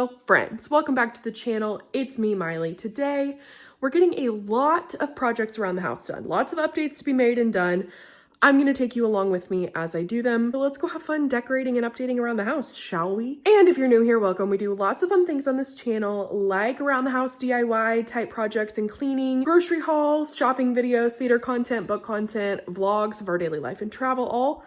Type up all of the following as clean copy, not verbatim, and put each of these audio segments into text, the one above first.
Hello friends, welcome back to the channel. It's me, Maile. Today, we're getting a lot of projects around the house done. Lots of updates to be made and done. I'm gonna take you along with me as I do them. So let's go have fun decorating and updating around the house, shall we? And if you're new here, welcome. We do lots of fun things on this channel, like around the house DIY type projects and cleaning, grocery hauls, shopping videos, theater content, book content, vlogs of our daily life and travel, all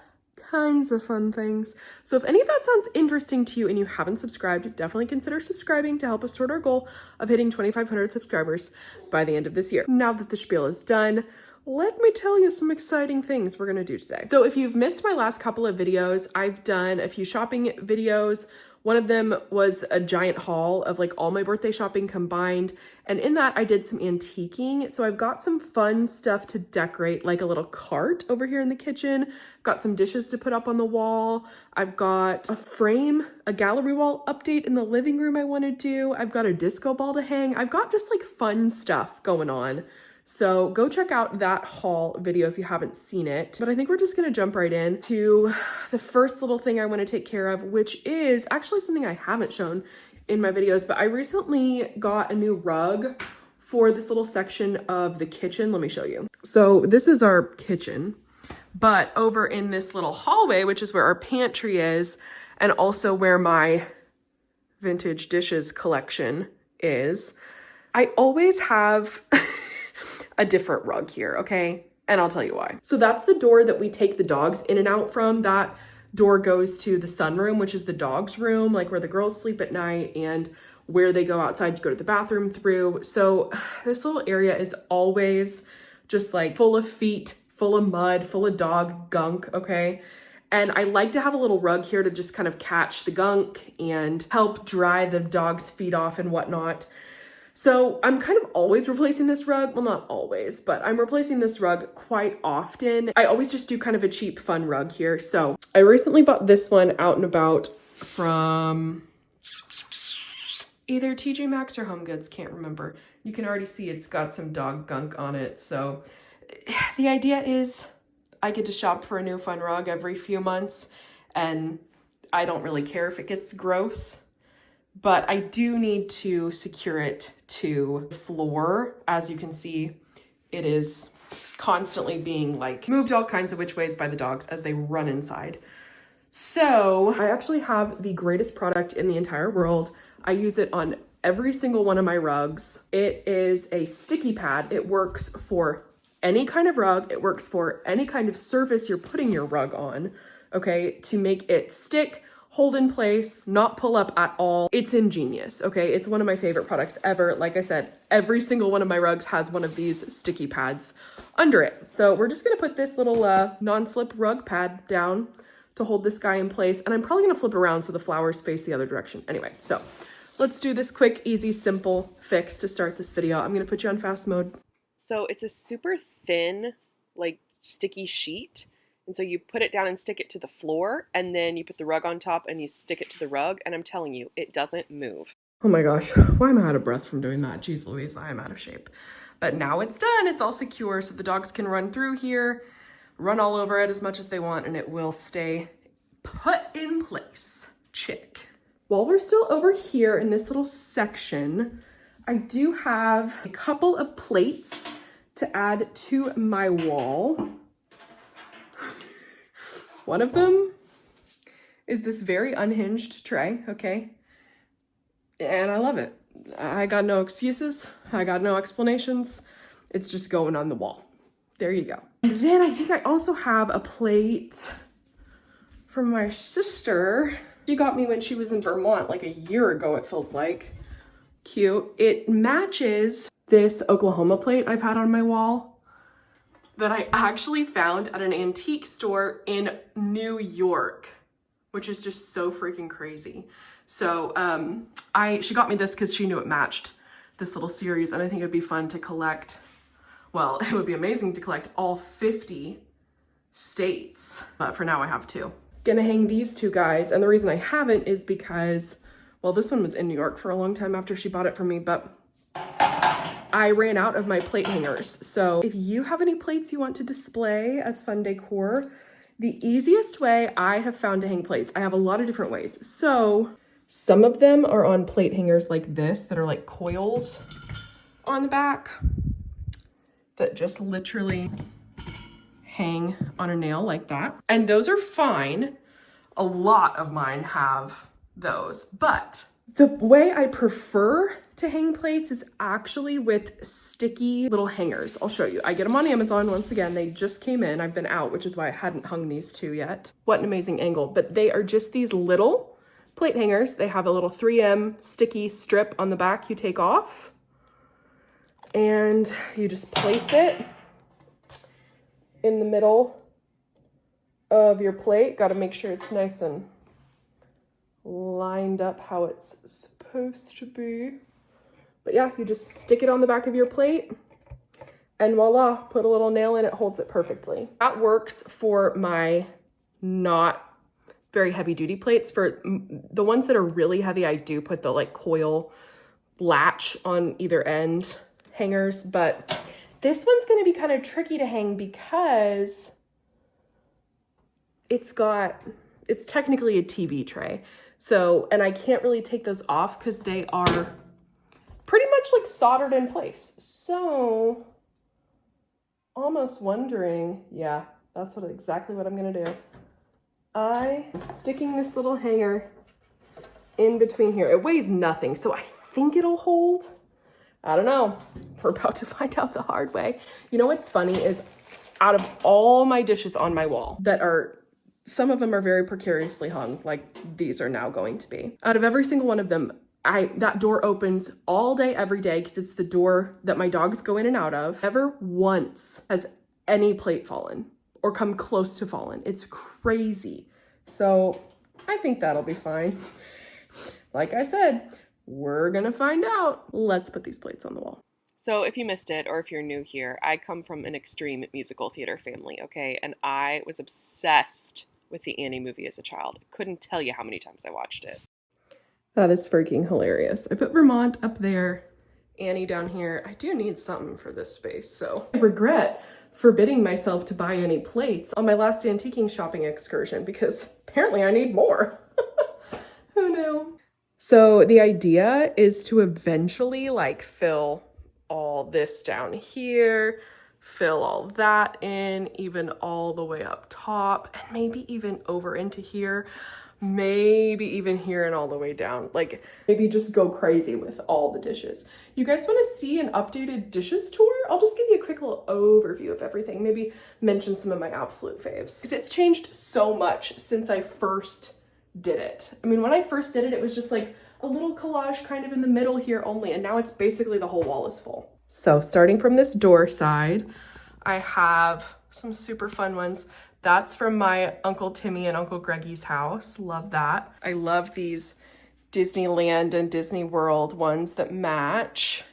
kinds of fun things. So if any of that sounds interesting to you and you haven't subscribed, definitely consider subscribing to help us toward our goal of hitting 2,500 subscribers by the end of this year. Now that the spiel is done, let me tell you some exciting things we're gonna do today. So if you've missed my last couple of videos, I've done a few shopping videos. One of them was a giant haul of like all my birthday shopping combined. And in that I did some antiquing. So I've got some fun stuff to decorate, like a little cart over here in the kitchen. Got some dishes to put up on the wall. I've got a frame, a gallery wall update in the living room I want to do. I've got a disco ball to hang. I've got just like fun stuff going on. So go check out that haul video if you haven't seen it. But I think we're just gonna jump right in to the first little thing I wanna take care of, which is actually something I haven't shown in my videos, but I recently got a new rug for this little section of the kitchen. Let me show you. So this is our kitchen, but over in this little hallway, which is where our pantry is, and also where my vintage dishes collection is, I always have a different rug here, okay? And I'll tell you why. So that's the door that we take the dogs in and out from. That door goes to the sunroom, which is the dog's room, like where the girls sleep at night and where they go outside to go to the bathroom through. So this little area is always just like full of feet, full of mud, full of dog gunk, okay? And I like to have a little rug here to just kind of catch the gunk and help dry the dog's feet off and whatnot. So I'm kind of always replacing this rug. Well, not always, but I'm replacing this rug quite often. I always just do kind of a cheap, fun rug here. So I recently bought this one out and about from either TJ Maxx or Home Goods, can't remember. You can already see it's got some dog gunk on it. So the idea is I get to shop for a new fun rug every few months, and I don't really care if it gets gross. But I do need to secure it to the floor. As you can see, it is constantly being like moved all kinds of which ways by the dogs as they run inside. So I actually have the greatest product in the entire world. I use it on every single one of my rugs. It is a sticky pad. It works for any kind of rug. It works for any kind of surface you're putting your rug on, okay, to make it stick, hold in place, not pull up at all. It's ingenious, okay? It's one of my favorite products ever. Like I said, every single one of my rugs has one of these sticky pads under it. So we're just gonna put this little non-slip rug pad down to hold this guy in place. And I'm probably gonna flip around so the flowers face the other direction. Anyway, so let's do this quick, easy, simple fix to start this video. I'm gonna put you on fast mode. So it's a super thin, like sticky sheet. And so you put it down and stick it to the floor, and then you put the rug on top and you stick it to the rug, and I'm telling you, it doesn't move. Oh my gosh, why am I out of breath from doing that? Jeez Louise, I am out of shape. But now it's done, it's all secure, so the dogs can run through here, run all over it as much as they want, and it will stay put in place. Check. While we're still over here in this little section, I do have a couple of plates to add to my wall. One of them is this very unhinged tray, okay? And I love it. I got no excuses. I got no explanations. It's just going on the wall. There you go. And then I think I also have a plate from my sister. She got me when she was in Vermont like a year ago, it feels like. Cute. It matches this Oklahoma plate I've had on my wall that I actually found at an antique store in New York, which is just so freaking crazy. So she got me this because she knew it matched this little series, and I think it'd be fun to collect. Well, it would be amazing to collect all 50 states, but for now I have two. Gonna hang these two guys, and the reason I haven't is because, well, this one was in New York for a long time after she bought it from me, but I ran out of my plate hangers. So if you have any plates you want to display as fun decor, the easiest way I have found to hang plates, I have a lot of different ways. So Some of them are on plate hangers like this that are like coils on the back that just literally hang on a nail like that. And those are fine. A lot of mine have those, but the way I prefer to hang plates is actually with sticky little hangers. I'll show you. I get them on Amazon. Once again, they just came in. I've been out, which is why I hadn't hung these two yet. What an amazing angle. But they are just these little plate hangers. They have a little 3M sticky strip on the back you take off. And you just place it in the middle of your plate. Got to make sure it's nice and lined up how it's supposed to be. But yeah, you just stick it on the back of your plate and voila, put a little nail in it, holds it perfectly. That works for my not very heavy duty plates. For the ones that are really heavy, I do put the like coil latch on either end hangers, but this one's going to be kind of tricky to hang because it's technically a TV tray. So, and I can't really take those off because they are pretty much like soldered in place. So, almost wondering, yeah, that's exactly what I'm gonna do. I'm sticking this little hanger in between here. It weighs nothing, so I think it'll hold. I don't know. We're about to find out the hard way. You know what's funny is out of all my dishes on my wall that are, some of them are very precariously hung, like these are now going to be. Out of every single one of them, that door opens all day, every day, because it's the door that my dogs go in and out of. Never once has any plate fallen or come close to fallen. It's crazy. So I think that'll be fine. Like I said, we're gonna find out. Let's put these plates on the wall. So if you missed it, or if you're new here, I come from an extreme musical theater family, okay? And I was obsessed with the Annie movie as a child. Couldn't tell you how many times I watched it. That is freaking hilarious. I put Vermont up there, Annie down here. I do need something for this space, so. I regret forbidding myself to buy any plates on my last antiquing shopping excursion because apparently I need more. Who knew? So the idea is to eventually like fill all this down here, fill all that in, even all the way up top, and maybe even over into here. Maybe even here and all the way down. Like maybe just go crazy with all the dishes. You guys want to see an updated dishes tour? I'll just give you a quick little overview of everything. Maybe mention some of my absolute faves. Because it's changed so much since I first did it. I mean, when I first did it, it was just like a little collage kind of in the middle here only. And now it's basically the whole wall is full. So starting from this door side, I have some super fun ones. That's from my Uncle Timmy and Uncle Greggy's house. Love that. I love these Disneyland and Disney World ones that match.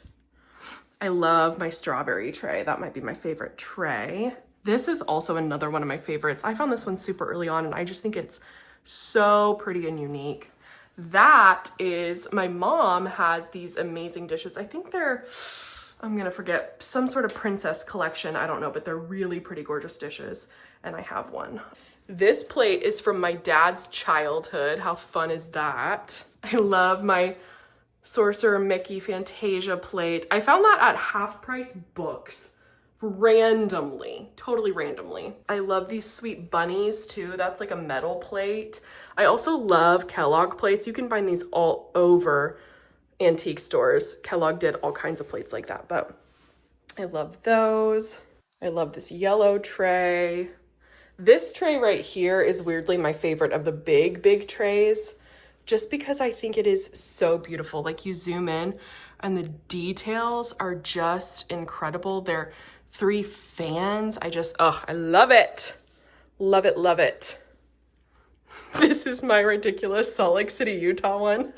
I love my strawberry tray. That might be my favorite tray. This is also another one of my favorites. I found this one super early on and I just think it's so pretty and unique. That is, my mom has these amazing dishes. I think they're, I'm gonna forget, some sort of princess collection. I don't know, but they're really pretty gorgeous dishes. And I have one. This plate is from my dad's childhood. How fun is that? I love my Sorcerer Mickey Fantasia plate. I found that at Half Price Books randomly, totally randomly. I love these sweet bunnies too. That's like a metal plate. I also love Kellogg plates. You can find these all over antique stores. Kellogg did all kinds of plates like that, but I love those. I love this yellow tray. This tray right here is weirdly my favorite of the big trays, just because I think it is so beautiful. Like you zoom in and the details are just incredible. They're 3 fans. I love it. Love it, love it. This is my ridiculous Salt Lake City, Utah one.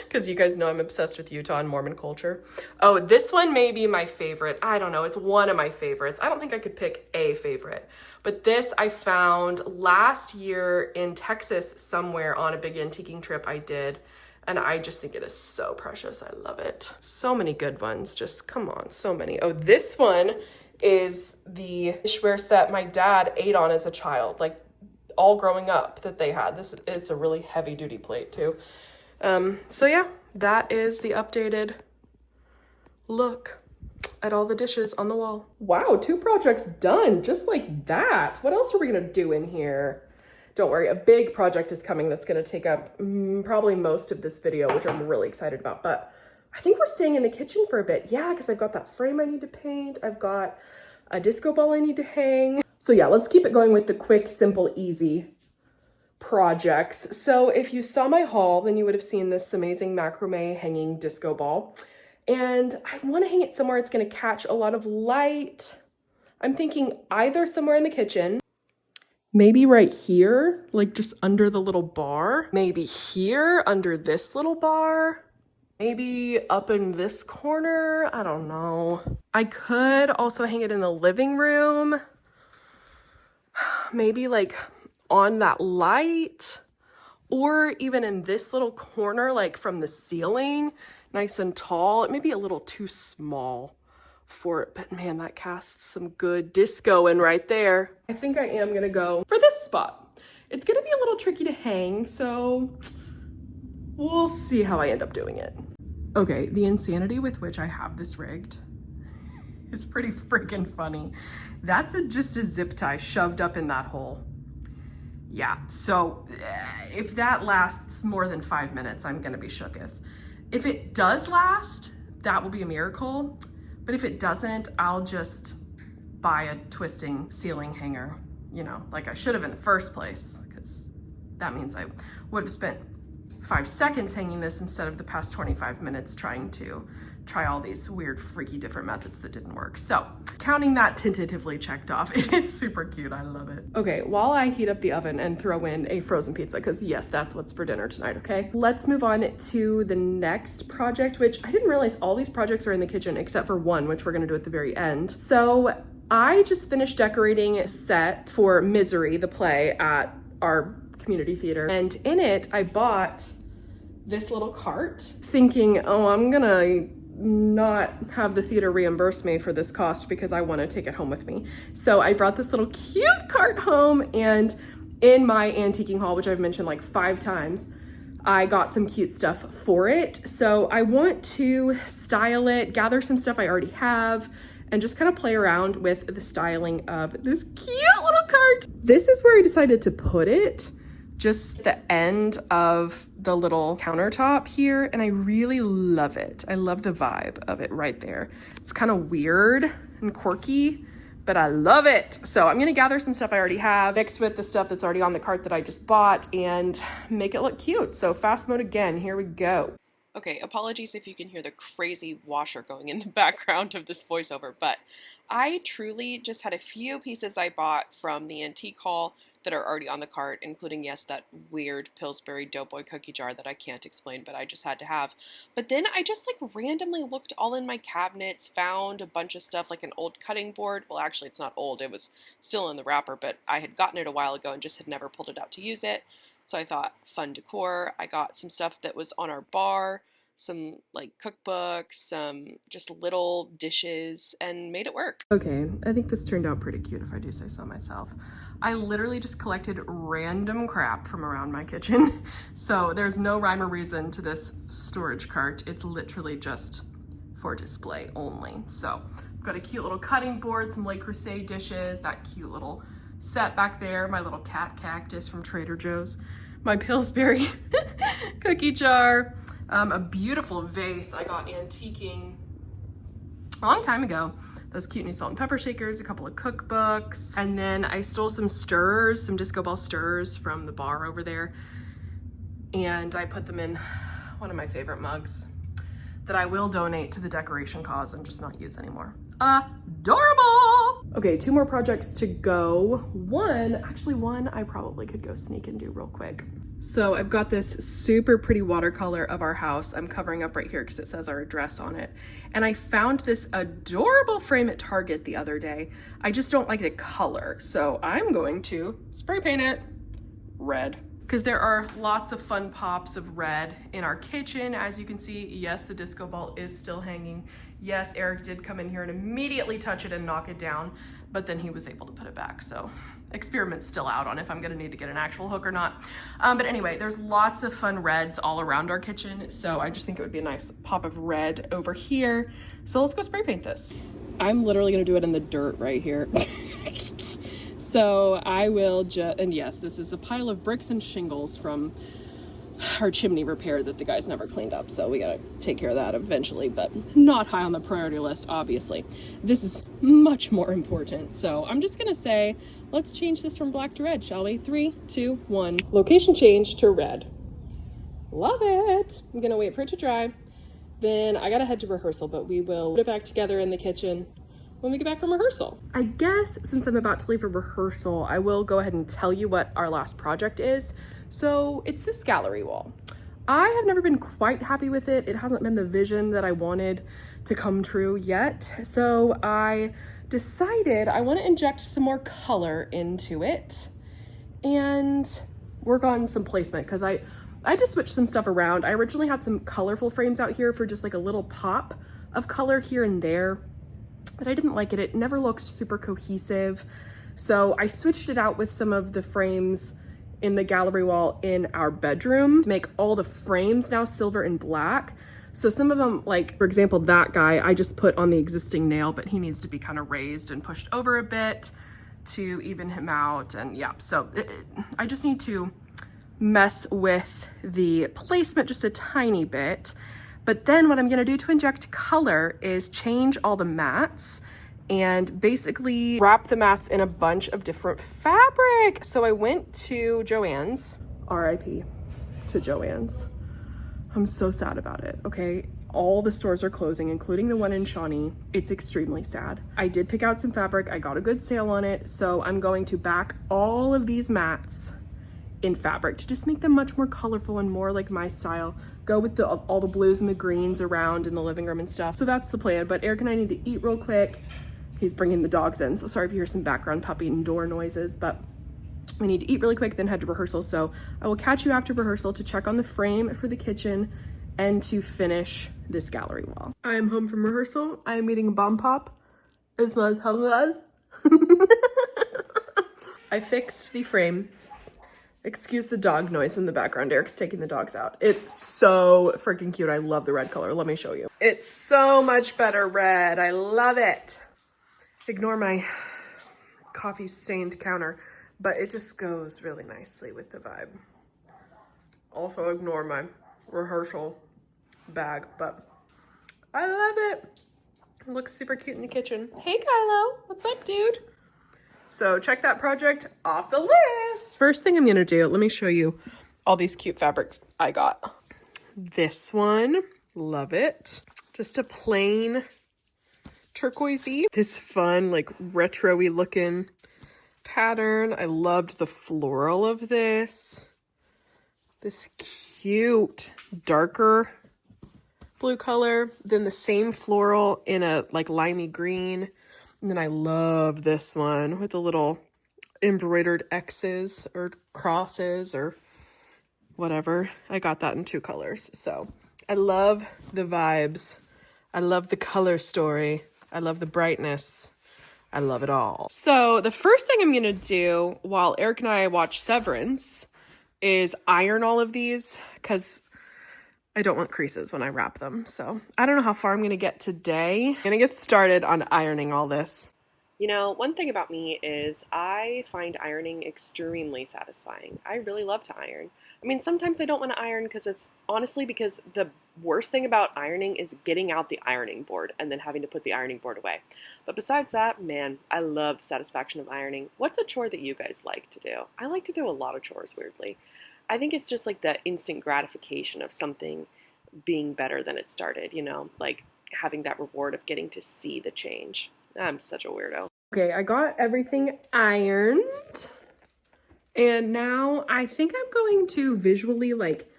Because you guys know I'm obsessed with Utah and Mormon culture. Oh, this one may be my favorite. I don't know. It's one of my favorites. I don't think I could pick a favorite. But this I found last year in Texas somewhere on a big antiquing trip I did. And I just think it is so precious. I love it. So many good ones. Just come on, so many. Oh, this one is the dishware set my dad ate on as a child. Like all growing up that they had. It's a really heavy duty plate too. So yeah, that is the updated look at all the dishes on the wall. Wow, 2 projects done just like that. What else are we gonna do in here? Don't worry, a big project is coming that's gonna take up probably most of this video, which I'm really excited about, but I think we're staying in the kitchen for a bit. Yeah, because I've got that frame I need to paint. I've got a disco ball I need to hang. So yeah, let's keep it going with the quick, simple, easy projects. So if you saw my haul, then you would have seen this amazing macrame hanging disco ball. And I want to hang it somewhere it's going to catch a lot of light. I'm thinking either somewhere in the kitchen, maybe right here, like just under the little bar, maybe here under this little bar, maybe up in this corner. I don't know. I could also hang it in the living room, maybe like on that light, or even in this little corner, like from the ceiling, nice and tall. It may be a little too small for it, but man, that casts some good disco in right there. I think I am gonna go for this spot. It's gonna be a little tricky to hang, so we'll see how I end up doing it. Okay, the insanity with which I have this rigged is pretty freaking funny. That's just a zip tie shoved up in that hole. Yeah, so if that lasts more than 5 minutes, I'm gonna be shooketh. If it does last, that will be a miracle. But if it doesn't, I'll just buy a twisting ceiling hanger, you know, like I should have in the first place, because that means I would have spent 5 seconds hanging this instead of the past 25 minutes trying to try all these weird, freaky different methods that didn't work. So counting that tentatively checked off, it is super cute. I love it. Okay, while I heat up the oven and throw in a frozen pizza, because yes, that's what's for dinner tonight, okay? Let's move on to the next project, which I didn't realize all these projects are in the kitchen except for one, which we're gonna do at the very end. So I just finished decorating a set for Misery, the play at our community theater. And in it, I bought this little cart thinking, oh, I'm gonna not have the theater reimburse me for this cost because I want to take it home with me. So I brought this little cute cart home, and in my antiquing haul, which I've mentioned like 5 times, I got some cute stuff for it. So I want to style it, gather some stuff I already have, and just kind of play around with the styling of this cute little cart. This is where I decided to put it, just the end of the little countertop here, and I really love it. I love the vibe of it right there. It's kind of weird and quirky, but I love it. So I'm gonna gather some stuff I already have, mixed with the stuff that's already on the cart that I just bought, and make it look cute. So fast mode again, here we go. Okay, apologies if you can hear the crazy washer going in the background of this voiceover, but I truly just had a few pieces I bought from the antique haul that are already on the cart, including, yes, that weird Pillsbury Doughboy cookie jar that I can't explain, but I just had to have. But then I just like randomly looked all in my cabinets, found a bunch of stuff like an old cutting board. Well, actually, it's not old. It was still in the wrapper, but I had gotten it a while ago and just had never pulled it out to use it. So I thought, fun decor. I got some stuff that was on our bar, some like cookbooks, some just little dishes, and made it work. Okay, I think this turned out pretty cute if I do say so myself. I literally just collected random crap from around my kitchen. So there's no rhyme or reason to this storage cart. It's literally just for display only. So I've got a cute little cutting board, some Le Creuset dishes, that cute little set back there, my little cat cactus from Trader Joe's, my Pillsbury cookie jar, a beautiful vase I got antiquing a long time ago. Those cute new salt and pepper shakers, a couple of cookbooks, and then I stole some stirrers, some disco ball stirrers from the bar over there, and I put them in one of my favorite mugs that I will donate to the decoration cause and just not use anymore. Adorable! Okay, 2 more projects to go. One I probably could go sneak and do real quick. So I've got this super pretty watercolor of our house. I'm covering up right here because it says our address on it. And I found this adorable frame at Target the other day. I just don't like the color. So I'm going to spray paint it red, because there are lots of fun pops of red in our kitchen. As you can see, yes, the disco ball is still hanging. Yes, Eric did come in here and immediately touch it and knock it down, but then he was able to put it back. So experiment's still out on if I'm gonna need to get an actual hook or not. But anyway, there's lots of fun reds all around our kitchen, so I just think it would be a nice pop of red over here. So let's go spray paint this. I'm literally gonna do it in the dirt right here. So I will just, and yes, this is a pile of bricks and shingles from our chimney repair that the guys never cleaned up, so we gotta take care of that eventually, but not high on the priority list, obviously. This is much more important, so I'm just gonna say, let's change this from black to red, shall we? 3, 2, 1. Location change to red. Love it! I'm gonna wait for it to dry. Then I gotta head to rehearsal, but we will put it back together in the kitchen when we get back from rehearsal. I guess since I'm about to leave for rehearsal, I will go ahead and tell you what our last project is. So it's this gallery wall. I have never been quite happy with it. It hasn't been the vision that I wanted to come true yet. So I decided I want to inject some more color into it and work on some placement, because I had to switch some stuff around. I originally had some colorful frames out here for just like a little pop of color here and there, but I didn't like it. It never looked super cohesive. So I switched it out with some of the frames in the gallery wall in our bedroom to make all the frames now silver and black. So some of them, like for example, that guy, I just put on the existing nail, but he needs to be kind of raised and pushed over a bit to even him out. And yeah, so I just need to mess with the placement just a tiny bit. But then what I'm gonna do to inject color is change all the mats and basically wrap the mats in a bunch of different fabric. So I went to Joann's, RIP to Joann's. I'm so sad about it, okay? All the stores are closing, including the one in Shawnee. It's extremely sad. I did pick out some fabric. I got a good sale on it. So I'm going to back all of these mats in fabric to just make them much more colorful and more like my style. Go with all the blues and the greens around in the living room and stuff. So that's the plan. But Eric and I need to eat real quick. He's bringing the dogs in, so sorry if you hear some background puppy and door noises, but we need to eat really quick, then head to rehearsal. So I will catch you after rehearsal to check on the frame for the kitchen and to finish this gallery wall. I am home from rehearsal. I am eating a bomb pop. It's my tongue red. I fixed the frame. Excuse the dog noise in the background. Eric's taking the dogs out. It's so freaking cute. I love the red color. Let me show you. It's so much better red. I love it. Ignore my coffee stained counter, but it just goes really nicely with the vibe. Also ignore my rehearsal bag, but I love it. It looks super cute in the kitchen. Hey Kylo, what's up, dude? So check that project off the list. First thing I'm gonna do, let me show you all these cute fabrics I got. This one, love it. Just a plain turquoisey. This fun, like retro-y looking pattern. I loved the floral of this. This cute, darker blue color. Then the same floral in a like limey green. And then I love this one with the little embroidered X's or crosses or whatever. I got that in 2 colors. So I love the vibes. I love the color story. I love the brightness. I love it all. So the first thing I'm gonna do while Eric and I watch Severance is iron all of these, because I don't want creases when I wrap them. So I don't know how far I'm gonna get today. I'm gonna get started on ironing all this. You know, one thing about me is I find ironing extremely satisfying. I really love to iron. I mean, sometimes I don't want to iron because because the worst thing about ironing is getting out the ironing board and then having to put the ironing board away. But besides that, man, I love the satisfaction of ironing. What's a chore that you guys like to do? I like to do a lot of chores, weirdly. I think it's just like the instant gratification of something being better than it started, you know, like having that reward of getting to see the change. I'm such a weirdo. Okay, I got everything ironed. And now I think I'm going to visually like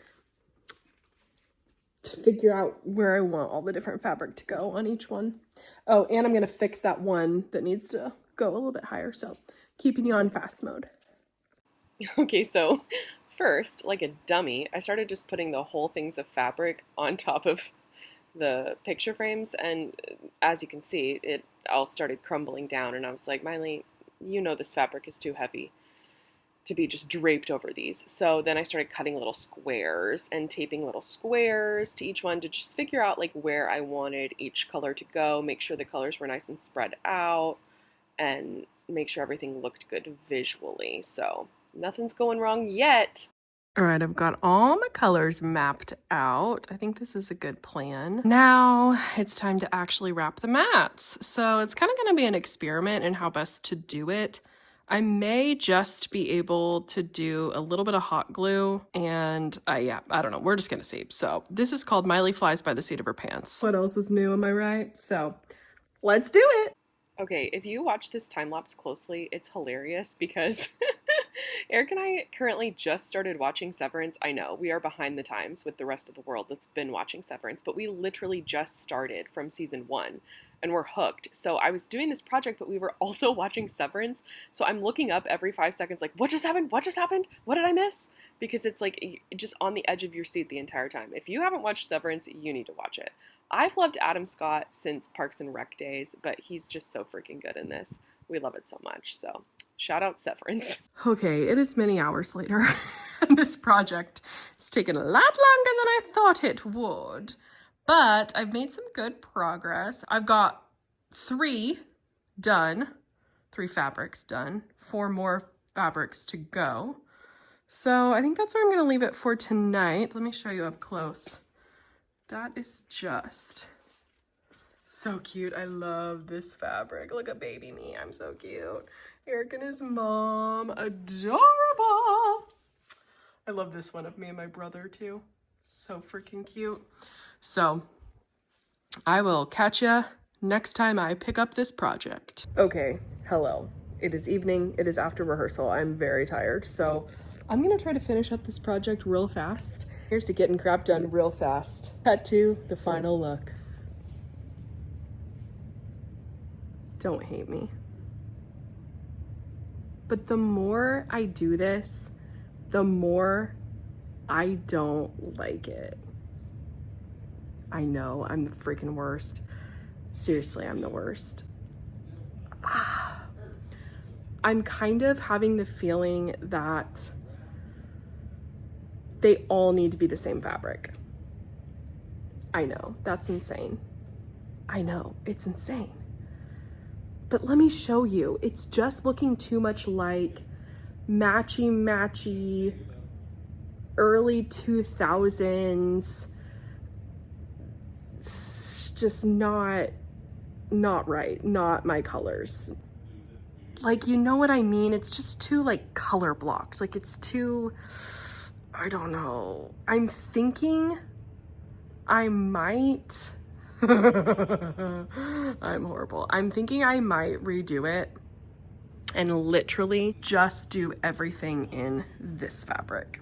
figure out where I want all the different fabric to go on each one. Oh, and I'm going to fix that one that needs to go a little bit higher. So keeping you on fast mode. Okay, so first, like a dummy, I started just putting the whole things of fabric on top of the picture frames, and as you can see, it all started crumbling down, and I was like, Maile, you know this fabric is too heavy to be just draped over these. So then I started cutting little squares and taping little squares to each one to just figure out like where I wanted each color to go, make sure the colors were nice and spread out, and make sure everything looked good visually. So nothing's going wrong yet. All right, I've got all my colors mapped out. I think this is a good plan. Now it's time to actually wrap the mats. So it's kind of going to be an experiment in how best to do it. I may just be able to do a little bit of hot glue and yeah, I don't know. We're just going to see. So this is called Maile flies by the seat of her pants. What else is new? Am I right? So let's do it. Okay, if you watch this time lapse closely, it's hilarious because Eric and I currently just started watching Severance. I know we are behind the times with the rest of the world that's been watching Severance, but we literally just started from season 1 and we're hooked. So I was doing this project, but we were also watching Severance. So I'm looking up every 5 seconds, like, what just happened? What just happened? What did I miss? Because it's like just on the edge of your seat the entire time. If you haven't watched Severance, you need to watch it. I've loved Adam Scott since Parks and Rec days, but he's just so freaking good in this. We love it so much. So shout out Severance. Okay, it is many hours later. This project has taken a lot longer than I thought it would, but I've made some good progress. I've got 3 done, 3 fabrics done, 4 more fabrics to go. So I think that's where I'm going to leave it for tonight. Let me show you up close. That is just so cute. I love this fabric. Look at baby me. I'm so cute. Eric and his mom. Adorable. I love this one of me and my brother too. So freaking cute. So I will catch ya next time I pick up this project. Okay, hello. It is evening. It is after rehearsal. I'm very tired. So I'm gonna try to finish up this project real fast. Here's to getting crap done real fast. Cut to the final look. Don't hate me. But the more I do this, the more I don't like it. I know, I'm the freaking worst. Seriously, I'm the worst. I'm kind of having the feeling that they all need to be the same fabric. I know, that's insane. I know, it's insane. But let me show you, it's just looking too much like matchy early 2000s. It's just not right, not my colors. Like, you know what I mean? It's just too like color blocked. Like it's too, I don't know. I'm thinking I might, I'm horrible. I'm thinking I might redo it and literally just do everything in this fabric.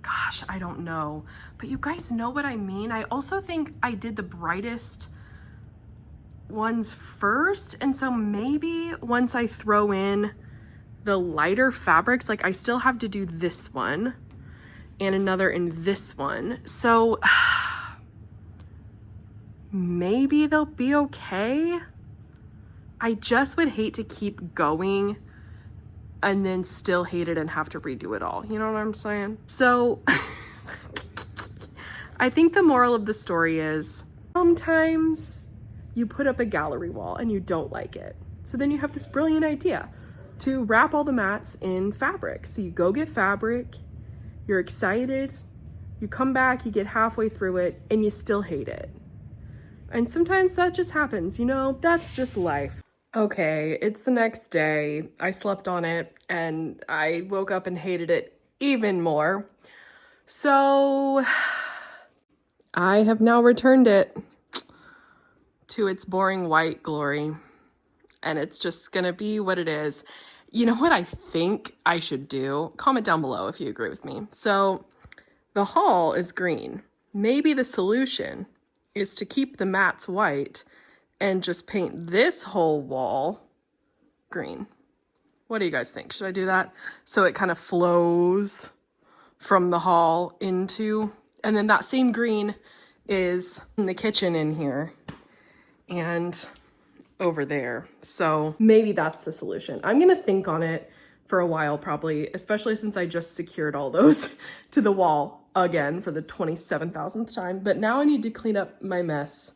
Gosh, I don't know. But you guys know what I mean? I also think I did the brightest ones first. And so maybe once I throw in the lighter fabrics, like I still have to do this one and another in this one. So maybe they'll be okay. I just would hate to keep going and then still hate it and have to redo it all. You know what I'm saying? So I think the moral of the story is sometimes you put up a gallery wall and you don't like it. So then you have this brilliant idea to wrap all the mats in fabric. So you go get fabric, you're excited, you come back, you get halfway through it, and you still hate it. And sometimes that just happens, you know, that's just life. Okay, it's the next day. I slept on it and I woke up and hated it even more. So I have now returned it to its boring white glory. And it's just gonna be what it is. You know what I think I should do? Comment down below if you agree with me. So the hall is green. Maybe the solution is to keep the mats white and just paint this whole wall green. What do you guys think? Should I do that? So it kind of flows from the hall into, and then that same green is in the kitchen in here. And over there. So maybe that's the solution. I'm gonna think on it for a while probably, especially since I just secured all those to the wall again for the 27,000th time. But now I need to clean up my mess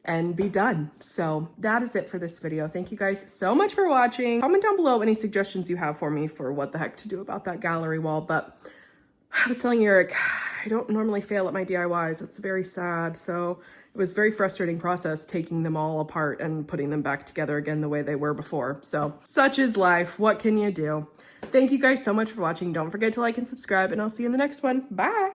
and be done. So that is it for this video. Thank you guys so much for watching. Comment down below any suggestions you have for me for what the heck to do about that gallery wall. But I was telling Eric, I don't normally fail at my DIYs. It's very sad. So it was a very frustrating process taking them all apart and putting them back together again the way they were before. So such is life. What can you do? Thank you guys so much for watching. Don't forget to like and subscribe, and I'll see you in the next one. Bye.